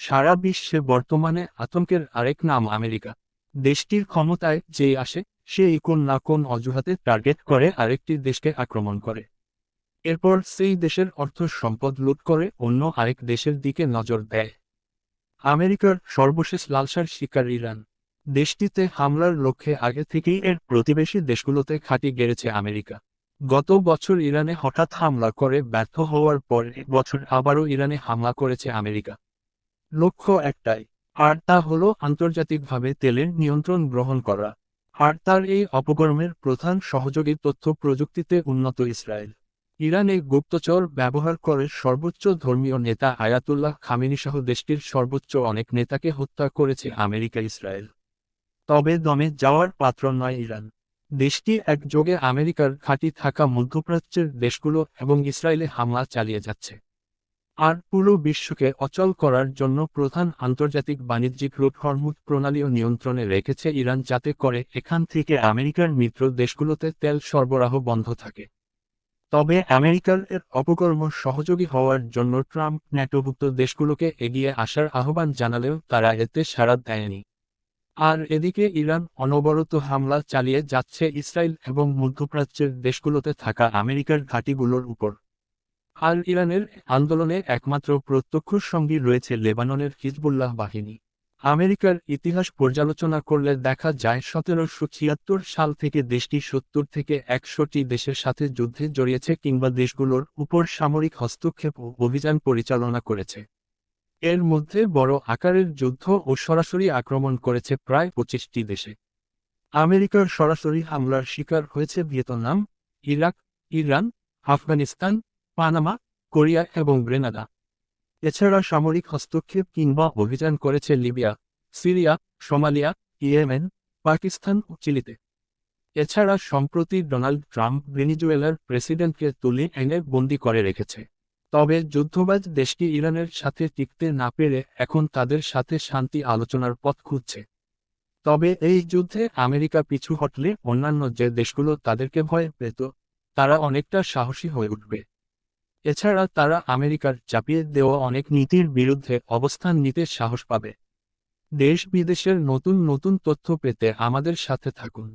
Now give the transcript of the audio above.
সারা বিশ্বে বর্তমানে আতঙ্কের আরেক নাম আমেরিকা। দেশটির ক্ষমতায় যেই আসে সেই কোন না কোন অজুহাতে টার্গেট করে আরেকটি দেশকে আক্রমণ করে। এরপর সেই দেশের অর্থ সম্পদ লুট করে অন্য আরেক দেশের দিকে নজর দেয়। আমেরিকার সর্বশেষ লালসার শিকার ইরান। দেশটিতে হামলার লক্ষ্যে আগে থেকেই এর প্রতিবেশী দেশগুলোতে ঘাঁটি গেড়েছে আমেরিকা। গত বছর ইরানে হঠাৎ হামলা করে ব্যর্থ হওয়ার পর বছর আবারও ইরানে হামলা করেছে আমেরিকা। লক্ষ্য একটাই, আর তা হলো আন্তর্জাতিকভাবে তেলের নিয়ন্ত্রণ গ্রহণ করা। আর তার এই অপকর্মের প্রধান সহযোগী তথ্য প্রযুক্তিতে উন্নত ইসরায়েল। ইরানে গুপ্তচর ব্যবহার করে সর্বোচ্চ ধর্মীয় নেতা আয়াতুল্লাহ খামেনিসহ দেশটির সর্বোচ্চ অনেক নেতাকে হত্যা করেছে আমেরিকা ইসরায়েল। তবে দমে যাওয়ার পাত্র নয় ইরান। দেশটি একযোগে আমেরিকার ঘাঁটি থাকা মধ্যপ্রাচ্যের দেশগুলো এবং ইসরায়েলে হামলা চালিয়ে যাচ্ছে। আর পুরো বিশ্বকে অচল করার জন্য প্রধান আন্তর্জাতিক বাণিজ্যিক রুট হরমুজ প্রণালীও নিয়ন্ত্রণে রেখেছে ইরান, যাতে করে এখান থেকে আমেরিকার মিত্র দেশগুলোতে তেল সরবরাহ বন্ধ থাকে। তবে আমেরিকার এর অপকর্ম সহযোগী হওয়ার জন্য ট্রাম্প ন্যাটোভুক্ত দেশগুলোকে এগিয়ে আসার আহ্বান জানালেও তারা এতে সাড়া দেয়নি। আর এদিকে ইরান অনবরত হামলা চালিয়ে যাচ্ছে ইসরায়েল এবং মধ্যপ্রাচ্যের দেশগুলোতে থাকা আমেরিকার ঘাঁটিগুলোর উপর। আর ইরানের আন্দোলনে একমাত্র প্রত্যক্ষ সঙ্গী রয়েছে লেবাননের হিজবুল্লাহ বাহিনী। আমেরিকার ইতিহাস পর্যালোচনা করলে দেখা যায় 1776 সাল থেকে দেশটি 70 থেকে 100টি দেশের সাথে যুদ্ধে জড়িয়েছে কিংবা দেশগুলোর উপর সামরিক হস্তক্ষেপ ও অভিযান পরিচালনা করেছে। এর মধ্যে বড় আকারের যুদ্ধ ও সরাসরি আক্রমণ করেছে প্রায় 25টি দেশে। আমেরিকার সরাসরি হামলার শিকার হয়েছে Vietnam, Iraq, Iran, Afghanistan, Panama, Korea এবং গ্রেনাডা। এছাড়া সামরিক হস্তক্ষেপ কিংবা অভিযান করেছে Libya, Syria, Somalia, Yemen, Pakistan ও চিলিতে। এছাড়া সম্প্রতি ডোনাল্ড ট্রাম্প ভেনেজুয়েলার প্রেসিডেন্টকে তুলে এনে বন্দী করে রেখেছে। তবে যুদ্ধবাজ দেশটি ইরানের সাথে টিকতে না পেরে এখন তাদের সাথে শান্তি আলোচনার পথ খুঁজছে। তবে এই যুদ্ধে আমেরিকা পিছু হটলে অন্যান্য যে দেশগুলো তাদেরকে ভয় পেত, তারা অনেকটা সাহসী হয়ে উঠবে। এছাড়া তারা আমেরিকার চাপিয়ে দেওয়া অনেক নীতির বিরুদ্ধে অবস্থান নিতে সাহস পাবে। দেশ বিদেশের নতুন নতুন তথ্য পেতে আমাদের সাথে থাকুন।